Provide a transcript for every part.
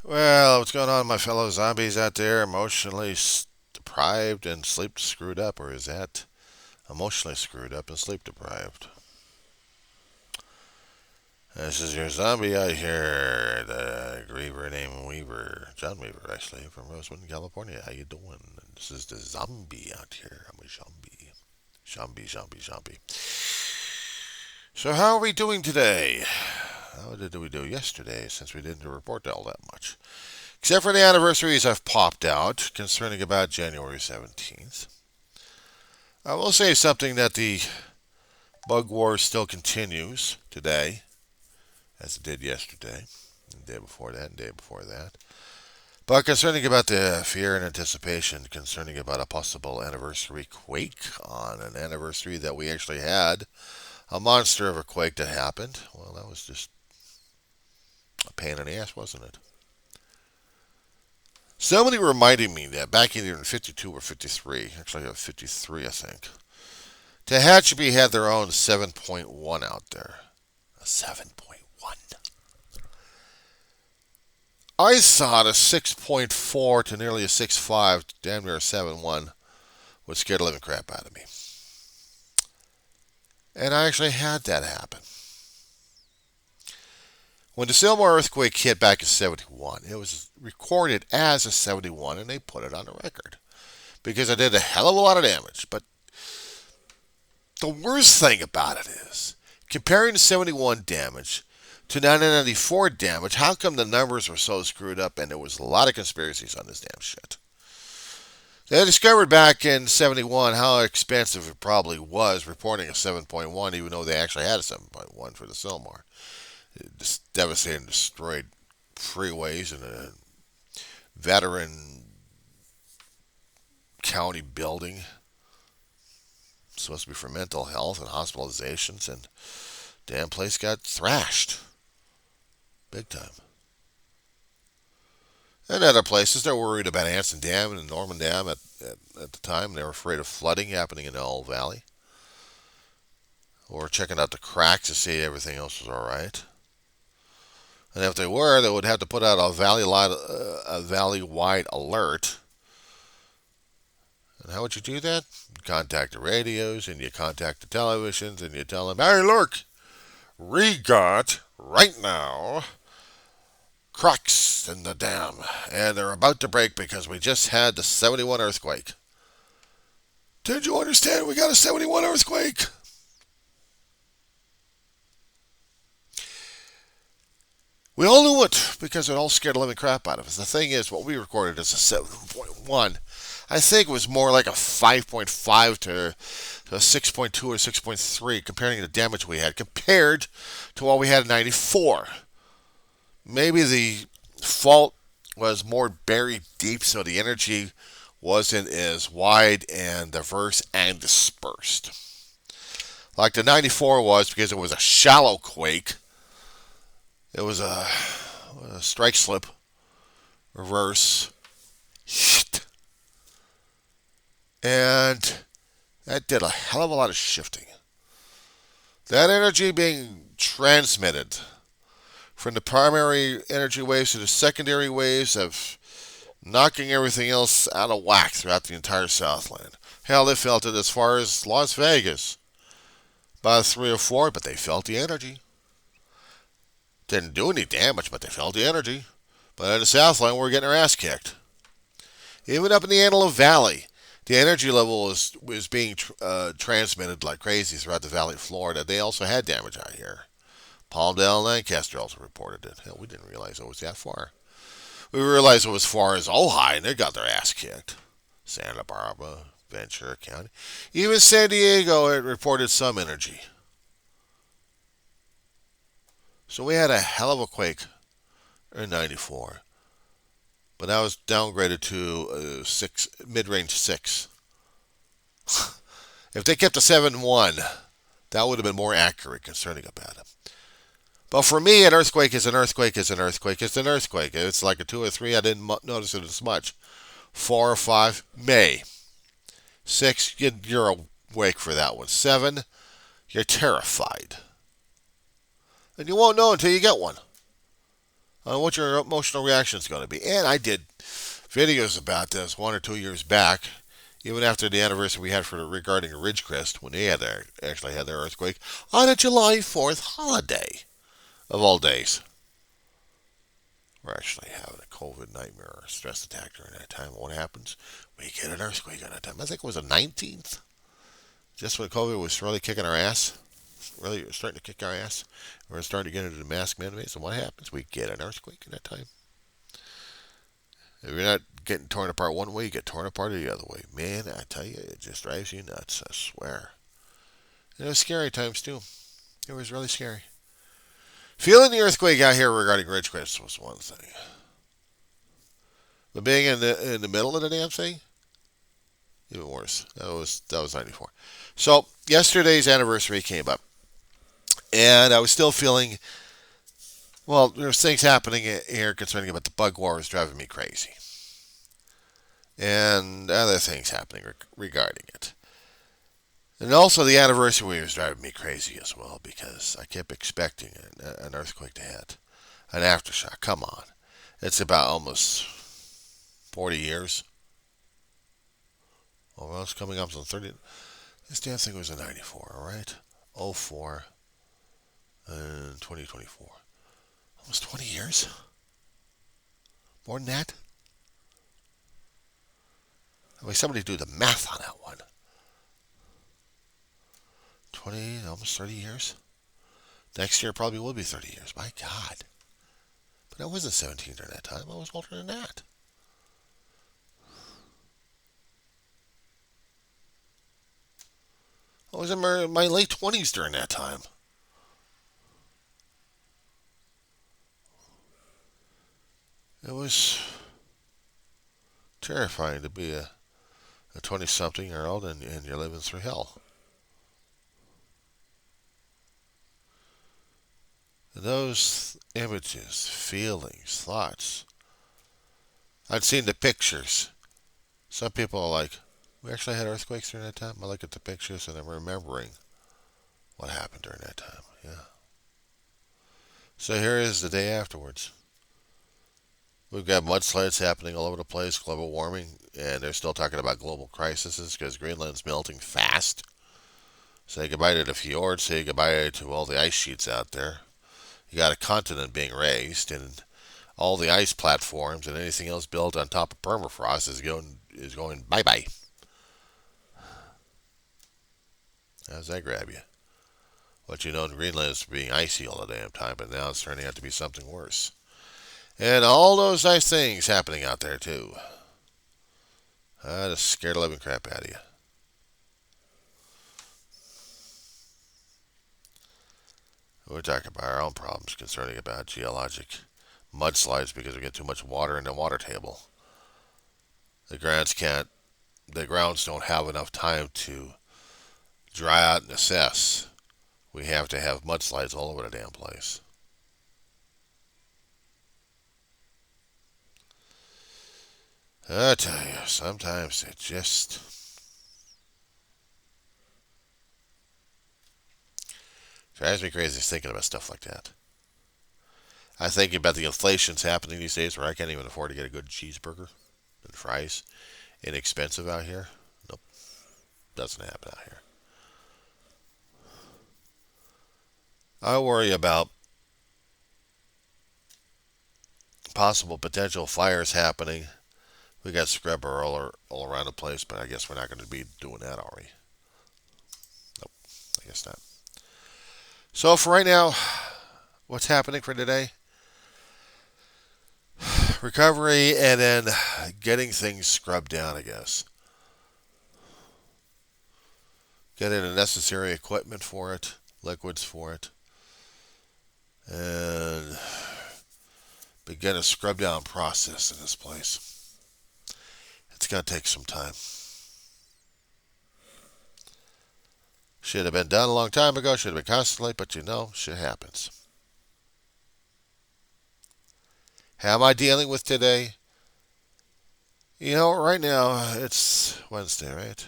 Well, what's going on, my fellow zombies out there? Emotionally deprived and sleep screwed up, or is that emotionally screwed up and sleep deprived? This is your zombie out here, the griever named Weaver, John Weaver, actually, from Rosewood, California. How you doing? This is the zombie out here. I'm a zombie. Zombie, zombie, zombie. So how are we doing today? How did we do yesterday, since we didn't report all that much? Except for the anniversaries I've popped out concerning about January 17th. I will say something that the bug war still continues today, as it did yesterday, and the day before that, and the day before that. But concerning about the fear and anticipation concerning about a possible anniversary quake on an anniversary that we actually had, a monster of a quake that happened, well, that was just a pain in the ass, wasn't it? Somebody reminded me that back either in 52 or 53, actually 53, I think, Tehachapi had their own 7.1 out there. A 7.1. I thought a 6.4 to nearly a 6.5, damn near a 7.1, would scare the living crap out of me. And I actually had that happen. When the Sylmar earthquake hit back in 71, it was recorded as a 71 and they put it on the record. Because it did a hell of a lot of damage. But the worst thing about it is, comparing the 71 damage to 1994 damage, how come the numbers were so screwed up and there was a lot of conspiracies on this damn shit? They discovered back in 71 how expensive it probably was reporting a 7.1, even though they actually had a 7.1 for the Sylmar. It just devastated and destroyed freeways and a veteran county building supposed to be for mental health and hospitalizations, and damn place got thrashed big time. And other places, they're worried about Anson Dam and Norman Dam at the time. They were afraid of flooding happening in the Old Valley. Or checking out the cracks to see everything else was all right. And if they were, they would have to put out a valley-wide alert. And how would you do that? You contact the radios, and you contact the televisions, and you tell them, hey, look, we got, right now, cracks in the dam, and they're about to break because we just had the 71 earthquake. Did you understand we got a 71 earthquake? We all knew it because it all scared the living crap out of us. The thing is, what we recorded is a 7.1. I think it was more like a 5.5 to a 6.2 or 6.3, comparing the damage we had compared to what we had in 94. Maybe the fault was more buried deep, so the energy wasn't as wide and diverse and dispersed. Like the 94 was, because it was a shallow quake. It was a strike slip, reverse, and that did a hell of a lot of shifting. That energy being transmitted from the primary energy waves to the secondary waves of knocking everything else out of whack throughout the entire Southland. Hell, they felt it as far as Las Vegas. About 3 or 4, but they felt the energy. Didn't do any damage, but they felt the energy. But in the Southland, we're getting our ass kicked. Even up in the Antelope Valley, the energy level was being transmitted like crazy throughout the Valley of Florida. They also had damage out here. Palmdale and Lancaster also reported it. Hell, we didn't realize it was that far. We realized it was as far as Ojai, and they got their ass kicked. Santa Barbara, Ventura County. Even San Diego had reported some energy. So we had a hell of a quake in 94. But that was downgraded to mid-range 6. If they kept a 7.1, that would have been more accurate concerning about it. But for me, an earthquake is an earthquake is an earthquake is an earthquake. If it's like a 2 or 3, I didn't notice it as much. 4 or 5, may. 6, you're awake for that one. 7, you're terrified. And you won't know until you get one. on what your emotional reaction is going to be. And I did videos about this 1 or 2 years back, even after the anniversary we had for regarding Ridgecrest when they actually had their earthquake on a July 4th holiday of all days. We're actually having a COVID nightmare or stress attack during that time. What happens? We get an earthquake on that time. I think it was the 19th, just when COVID was really kicking our ass, really starting to kick our ass. We're starting to get into the mask mandates, and what happens? We get an earthquake in that time. If you're not getting torn apart one way, you get torn apart the other way. Man, I tell you, it just drives you nuts, I swear. And it was scary times, too. It was really scary. Feeling the earthquake out here regarding Ridgecrest was one thing. But being in the middle of the damn thing, even worse. That was 94. So yesterday's anniversary came up, and I was still feeling. Well, there's things happening here concerning about the bug war is driving me crazy, and other things happening regarding it. And also the anniversary was driving me crazy as well because I kept expecting an earthquake to hit, an aftershock. Come on, it's about almost 40 years. Well, it's coming up on 30. This damn thing was in 94, all right? '04 and 2024. Almost 20 years? More than that? I mean, somebody do the math on that one. 20, almost 30 years? Next year probably will be 30 years. My God. But I wasn't 17 during that time. I was older than that. I was in my late 20s during that time. It was terrifying to be a 20-something-year-old and you're living through hell. And those images, feelings, thoughts. I'd seen the pictures. Some people are like, we actually had earthquakes during that time. I look at the pictures and I'm remembering what happened during that time. Yeah. So here is the day afterwards. We've got mudslides happening all over the place, global warming, and they're still talking about global crises because Greenland's melting fast. Say goodbye to the fjords, say goodbye to all the ice sheets out there. You got a continent being raised, and all the ice platforms and anything else built on top of permafrost is going bye bye. How's that grab you? What you know, Greenland is being icy all the damn time, but now it's turning out to be something worse. And all those nice things happening out there too. I just scared the living crap out of you. We're talking about our own problems concerning about geologic mudslides because we get too much water in the water table. The grounds don't have enough time to dry out and assess. We have to have mudslides all over the damn place. I tell you, sometimes it just drives me crazy thinking about stuff like that. I think about the inflation's happening these days where I can't even afford to get a good cheeseburger and fries. Inexpensive out here. Nope. Doesn't happen out here. I worry about possible potential fires happening. We got scrubber all around the place, but I guess we're not going to be doing that, are we? Nope. I guess not. So for right now, what's happening for today? Recovery and then getting things scrubbed down, I guess. Getting the necessary equipment for it, liquids for it, and begin a scrub down process in this place. It's going to take some time. Should have been done a long time ago, should have been constantly, but you know, shit happens. How am I dealing with today? You know, right now, it's Wednesday, right?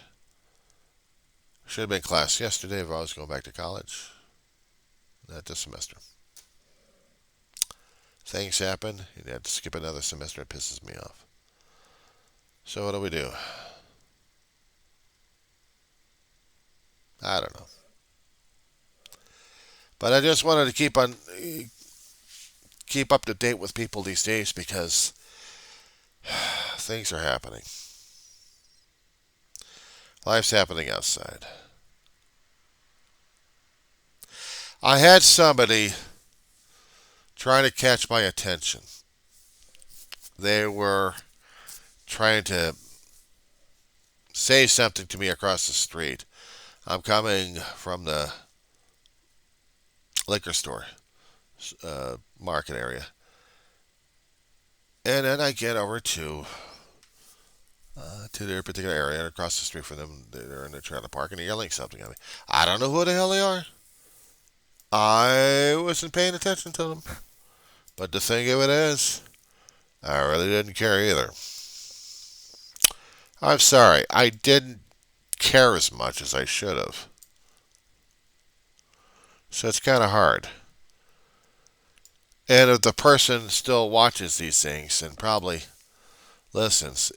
Should have been class yesterday if I was going back to college. Not this semester. Things happen. You have to skip another semester. It pisses me off. So what do we do? I don't know. But I just wanted to keep up to date with people these days because things are happening. Life's happening outside. I had somebody trying to catch my attention. They were trying to say something to me across the street. I'm coming from the liquor store market area. And then I get over to their particular area and across the street from them. They're in their trailer park and they're yelling something at me. I don't know who the hell they are. I wasn't paying attention to them. But the thing of it is, I really didn't care either. I'm sorry. I didn't care as much as I should have. So it's kind of hard. And if the person still watches these things and probably listens,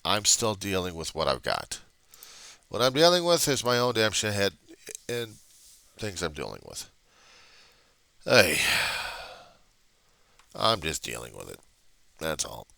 I'm still dealing with what I've got. What I'm dealing with is my own damn shithead and things I'm dealing with. Hey, I'm just dealing with it. That's all.